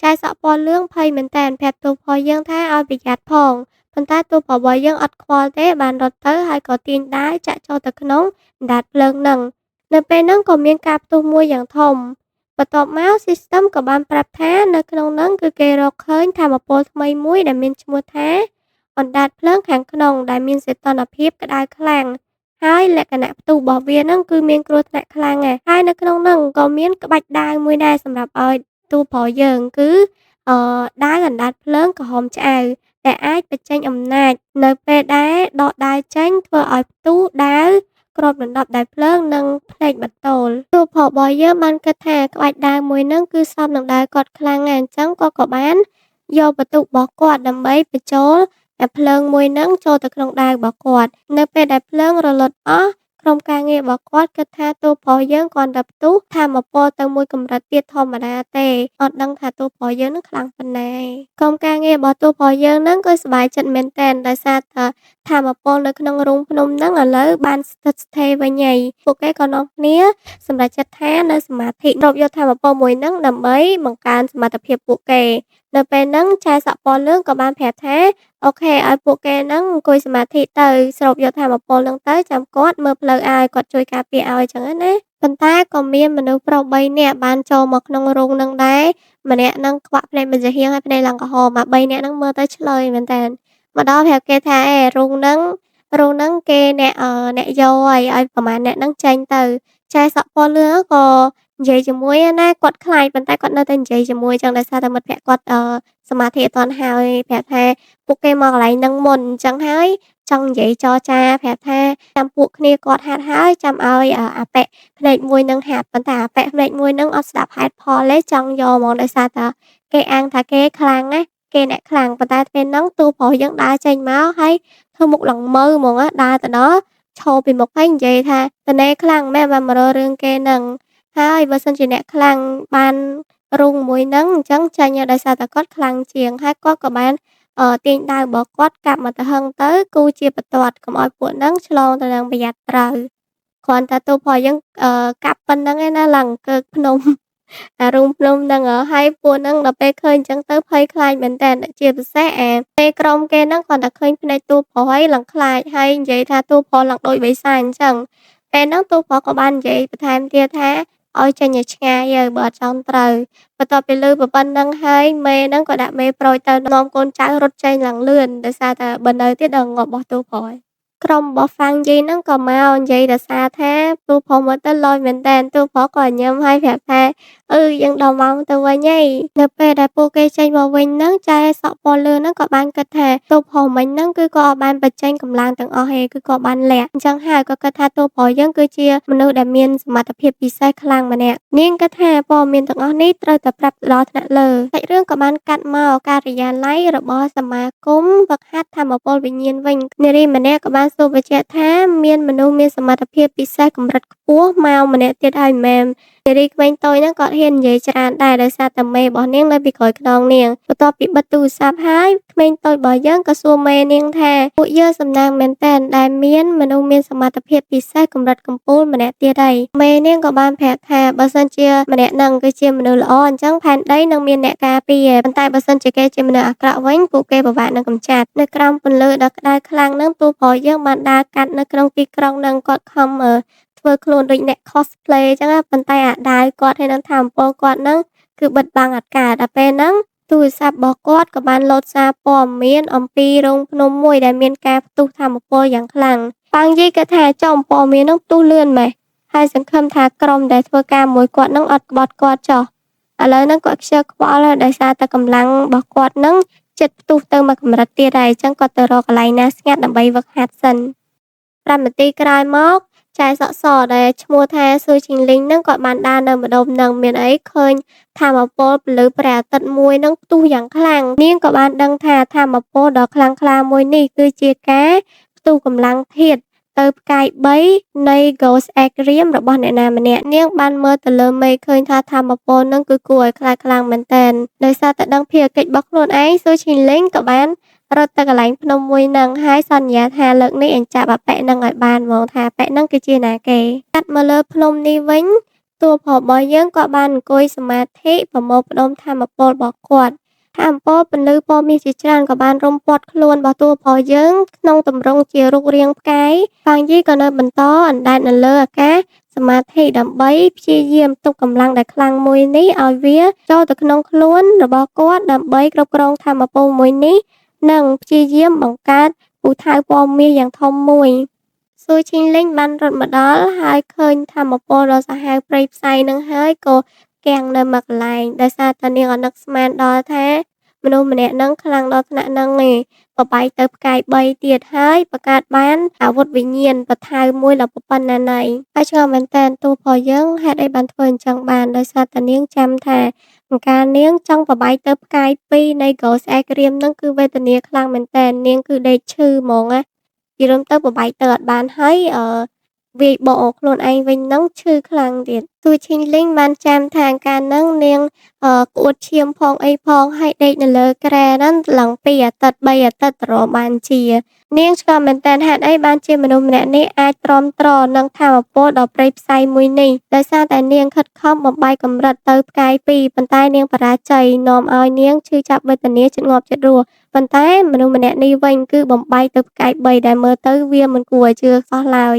ចាយសក់ពណ៌លឿងភ័យមែនទែនប្រាប់ទូករបស់យើងថាឲ្យប្រយ័ត្នផងប៉ុន្តែទូករបស់យើងអត់ខ្វល់ទេបានរត់ទៅហើយក៏ទាញដាវចាក់ចូលទៅក្នុងអណ្ដាតភ្លើងហ្នឹងនៅពេលហ្នឹងក៏មានការផ្ទុះមួយយ៉ាងធំបន្ទាប់មក System ក៏បានប្រាប់ថានៅក្នុងហ្នឹងគឺគេរកឃើញថាមពលថ្មីមួយដែលមានឈ្មោះថាអណ្ដាតភ្លើងខាងក្នុងដែលមានសីតុណ្ហភាពក្តៅខ្លាំងហើយលក្ខណៈផ្ទុះរបស់វាហ្នឹងគឺមានគ្រោះថ្នាក់ខ្លាំងណាស់ហើយនៅក្នុងហ្នឹងក៏មានក្បាច់ដាវមួយដែរសម្រាប់ឲ្យទូប្រុសយើងគឺដាវអណ្ដាតភ្លើងក្រហមឆ្អៅដែលអាចបញ្ចេញអំណាចនៅពេលដែលដកដាវចេញធ្វើឲ្យផ្ទុះដាវគ្របដណ្ដប់ដោយភ្លើងនិងភ្នែកបន្ទោលទូប្រុសរបស់យើងបានគិតថាក្បាច់ដាវមួយហ្នឹងគឺសមនឹងដាវគាត់ខ្លាំងណាស់អញ្ចឹងគាត់ក៏បានយកបន្ទុករបស់គាត់ដើម្បីបញ្ចូលតែភ្លើងមួយហ្នឹងចូលទៅក្នុងដាវរបស់គាត់នៅពេលដែលភ្លើងរលត់អស់ក្រុមការងាររបស់គាត់គិតថាតួប្រុសយើងគ្រាន់តែផ្ទុះថាមពលទៅមួយកម្រិតទៀតធម្មតាទេអត់ដឹងថាតួប្រុសយើងនឹងខ្លាំងប៉ុណ្ណាក្រុមការងាររបស់តួប្រុសយើងហ្នឹងគឺសប្បាយចិត្តមែនទែនដោយសារថាមពលនៅក្នុងរូងភ្នំហ្នឹងឥឡូវបានស្ថិតស្ថេរវិញហើយពួកគេក៏នាំគ្នាសម្រេចចិត្តថានៅសមាធិរកយកថាមពលមួយហ្នឹងដើម្បីបង្កើនសមត្ថភាពពួកគេនៅពេលហ្នឹងចៅសក់ពណ៌លឿងក៏បានប្រាប់ថាអូខេឲ្យពួកគេហ្នឹងអង្គុយសមាធិទៅស្រូបយកថាមពលហ្នឹងទៅចាំគាត់មើលផ្លូវឲ្យគាត់ជួយការពារឲ្យចឹងណាប៉ុន្តែក៏មានមនុស្សប្រុស3នាក់បានចូលមកក្នុងរូងហ្នឹងដែរម្នាក់ហ្នឹងខ្វាក់ភ្នែកមិនចាហៀងហើយភ្នែកឡើងក្រហមអា3នាក់ហ្នឹងមើលទៅឆ្លើយមែនតើមកដល់ប្រាប់គេថារូងហ្នឹងគេអ្នកយកឲ្យប្រហែលអ្នកហ្នឹងចេញទៅចៅសក់ពណ៌លឿងក៏និយាយជាមួយណាគាត់ខ្លាចប៉ុន្តែគាត់នៅតែនិយាយជាមួយចឹងដោយសារតែមិត្តភក្តិគាត់សមាធិអត់ទាន់ហើយប្រាប់ថាពួកគេមកកន្លែងហ្នឹងមុនអញ្ចឹងហើយចង់និយាយចរចាប្រាប់ថាចាំពួកគ្នាគាត់ហាត់ហើយចាំឲ្យអាប៉ិភ្នែកមួយហ្នឹងហាត់ប៉ុន្តែអាប៉ិភ្នែកមួយហ្នឹងអត់ស្ដាប់ហេតុផលទេចង់យកហ្មងដោយសារតែគេអាងថាគេខ្លាំងណាគេអ្នកខ្លាំងប៉ុន្តែពេលហ្នឹងតួប្រុសយើងដើរចេញមកហើយធ្វើមុខឡើងមើលហ្មងដើរទៅដល់ឈរពីមុខហើយនិយាយថាតនេខ្លាំងម៉ែបានមករករឿងគេហ្នឹងហើយបើសិនជាអ្នកខ្លាំងបានរូងមួយហ្នឹងអញ្ចឹងចាញ់ដោយសារតែគាត់ខ្លាំងជាងហើយគាត់ក៏បានទាញដាវរបស់គាត់កាប់មកទៅហឹងទៅគូជាបន្ទាត់កុំឲ្យពួកហ្នឹងឆ្លងទៅនឹងប្រយ័ត្នត្រូវគ្រាន់តែទូប្រុសយើងកាប់ប៉ុណ្្នឹងឯណាឡើងអង្គើកភ្នំអារូងភ្នំហ្នឹងហើយពួកហ្នឹងដល់ពេលឃើញអញ្ចឹងទៅភ័យខ្លាចមែនតើជាពិសេសពេលក្រុមគេហ្នឹងគ្រាន់តែឃើញភ្នែកតួប្រុសហើយឡើងខ្លាចហើយនិយាយថាតួប្រុសឡើងដូចបិសាចអញ្ចឹងពេលហ្នឹងតួប្រុសក៏បាននិយាយបន្ថែមទៀតថាឲ្យចេញឲ្យឆ្ងាយបើអត់ចង់ត្រូវបន្ទាប់ពីឮប៉ុណ្្នឹងហើយមេហ្នឹងក៏ដាក់មេប្រូចទៅនាំកូនចៅរត់ចេញឡើងលឿនដោយសារតែបើនៅទៀតដល់ងាប់របស់តួប្រុសហើយក្រុមរបស់ហ្វាំងយីហ្នឹងក៏មកនិយាយដោយសារថាតួប្រុសមើលទៅលយមែនតើតួប្រុសក៏ញឹមហើយប្រាប់ថាយើងដល់ម៉ោងទៅវិញហើយនៅពេលដែលពួកគេចេញមកវិញហ្នឹងចៅសក់ពណ៌លឿងហ្នឹងក៏បានគិតថាតួប្រុសមិញហ្នឹងគឺក៏បានបញ្ចេញកម្លាំងទាំងអស់ហេគឺក៏បានលាក់អញ្ចឹងហើយក៏គិតថាតួប្រុសយើងគឺជាមនុស្សដែលមានសមត្ថភាពពិសេសខ្លាំងម្នាក់នាងគិតថាព័ត៌មានទាំងអស់នេះត្រូវតែប្រាប់ទៅដល់ថ្នាក់លើសាច់រឿងក៏បានកាត់មកការិយាល័យរបស់សមាគមហ្វឹកហាត់ថាមពលវិញ្ញាណវិញនារីម្នាក់ក៏បានសួរបញ្ជាក់ថាមានមនុស្សមានសមត្ថភាពពិសេសកម្រិតខ្ពស់មកម្នាក់ទៀតហើយមែននារីក្មេងតូចហ្នឹងក៏ហ៊ាននិយាយច្រើនដែរដោយសារតែមេរបស់នាងនៅពីក្រោយខ្នងនាងបន្ទាប់ពីបិទទូរស័ព្ទហើយក្មេងតូចរបស់យើងក៏សួរមេនាងថាពួកយើងសំណាងមែនតើដែលមានមនុស្សមានសមត្ថភាពពិសេសកម្រិតកំពូលម្នាក់ទៀតហើយមេនាងក៏បានប្រាប់ថាបើសិនជាម្នាក់ហ្នឹងគឺជាមនុស្សល្អអញ្ចឹងផែនដីនឹងមានអ្នកការពារប៉ុន្តែបើសិនជាគេជាមនុស្សអាក្រក់វិញពួកគេពិបាកនឹងកម្ចាត់នៅក្រោមពន្លឺដ៏ក្តៅខ្លាំងហ្នឹងតួប្រុសយើងបានដើរកាត់នៅក្នុងទីក្រុងហ្នឹងគាត់ខំធ្វើខ្លួនដូចអ្នក cosplay អញ្ចឹងប៉ុន្តែអាដាវគាត់ហើយនឹងថាមពលគាត់ហ្នឹងគឺបិទបាំងអត់កើតដល់ពេលហ្នឹងទូរស័ព្ទរបស់គាត់ក៏បានលោតសារព័ត៌មានអំពីរោងភ្នំមួយដែលមានការផ្ទុះថាមពលយ៉ាងខ្លាំងប៉ាងយីគាត់ថាចំព័ត៌មានហ្នឹងផ្ទុះលឿនម៉េះហើយសង្ឃឹមថាក្រុមដែលធ្វើការមួយគាត់ហ្នឹងអត់ក្បត់គាត់ចោះឥឡូវហ្នឹងគាត់ខ្ជិលខ្វល់ដោយសារតែកម្លាំងរបស់គាត់ហ្នឹងចិត្តផ្ទុះទៅមកកម្រិតទៀតហើយអញ្ចឹងគាត់ទៅរកកន្លែងណាស្ងាត់ដើម្បីវឹកហាត់សិន5នាទីក្រោយមកចៅសក់សដែលឈ្មោះថាស៊ូជីងលីងហ្នឹងគាត់បានដើរនៅម្ដុំហ្នឹងមានអីឃើញថាមពលពលឺព្រះអាទិត្យមួយហ្នឹងផ្ទុះយ៉ាងខ្លាំងនាងក៏បានដឹងថាថាមពលដ៏ខ្លាំងក្លាមួយនេះគឺជាការផ្ទុះកម្លាំងធាតុទៅផ្កាយ3នៃ Ghost Aquarium របស់អ្នកណាម្នាក់នាងបានមើលទៅលើមេឃឃើញថាថាមពលហ្នឹងគឺគួរឲ្យខ្លាចខ្លាំងមែនតើដោយសារតែដឹងភារកិច្ចរបស់ខ្លួនឯងស៊ូជីងលីងក៏បានរត់ទៅកន្លែងភ្នំមួយហ្នឹងហើយសន្យាថាលើកនេះអញចាប់អាប៉ែហ្នឹងឲ្យបានហ្មងថាប៉ែហ្នឹងគឺជាណាគេកាត់មកលើភ្នំនេះវិញ តួផលរបស់យើងក៏បានអង្គុយសមាធិប្រមូលផ្ដុំថាមពលរបស់គាត់ ថាមពលពន្លឺពណ៌មាសជាច្រើនក៏បានរុំព័ទ្ធខ្លួនរបស់តួផលយើងក្នុងទម្រង់ជារូបរាងផ្កាយហ្វាំងយីក៏នៅបន្តអណ្ដែតនៅលើអាកាសសមាធិដើម្បីព្យាយាមទប់កម្លាំងដែលខ្លាំងមួយនេះឲ្យវាចូលទៅក្នុងខ្លួនរបស់គាត់ដើម្បីគ្រប់គ្រងថាមពលមួយនេះនិងព្យាយាមបង្កើតពូថៅពណ៌មាសយ៉ាងធំមួយសួយឈីងលីងបានរត់មកដល់ហើយឃើញថាមពលដ៏សាហាវព្រៃផ្សៃនឹងហើយក៏គាំងនៅមួយកន្លែងដោយសារតែនាងអនឹកស្មានដល់ថាមនុស្សម្នាក់នឹងខ្លាំងដល់ថ្នាក់ហ្នឹងឯងបបែកទៅផ្កាយ3ទៀតហើយបង្កើតបានអាវុធវិញ្ញាណបថៅមួយដ៏ប៉ុណ្ណាណីហើយឆ្ងល់មែនតើតួផលយើងហេតុអីបានធ្វើអញ្ចឹងបានដោយសារតែនាងចាំថាកាលនាងចង់បបែកទៅផ្កាយ2នៃកោស្អែកក្រៀមហ្នឹងគឺវេទនាខ្លាំងមែនតើនាងគឺដេកឈឺហ្មងណានិយាយរួមទៅបបែកទៅអត់បានហើយវាយបកខ្លួនឯងវិញហ្នឹងឈឺខ្លាំងទៀតសួយឈីងលីងបានចាំថាកាលហ្នឹងនាងក្អួតឈាមផងអីផងហើយដេកនៅលើគ្រែហ្នឹងឡើង2អាទិត្យ3អាទិត្យទៅរកបានជានាងឆ្ងល់មែនតើហេតុអីបានជាមនុស្សម្នាក់នេះអាចទ្រាំទ្រនឹងថាមពលដ៏ព្រៃផ្សៃមួយនេះដោយសារតែនាងខិតខំបំបែកកម្រិតទៅផ្កាយ2ប៉ុន្តែនាងបរាជ័យនាំឲ្យនាងឈឺចាប់វេទនាជិតងាប់ចិត្តរស់ប៉ុន្តែមនុស្សម្នាក់នេះវិញគឺបំបែកទៅផ្កាយ3ដែលមើលទៅវាមិនគួរឲ្យជឿសោះឡើយ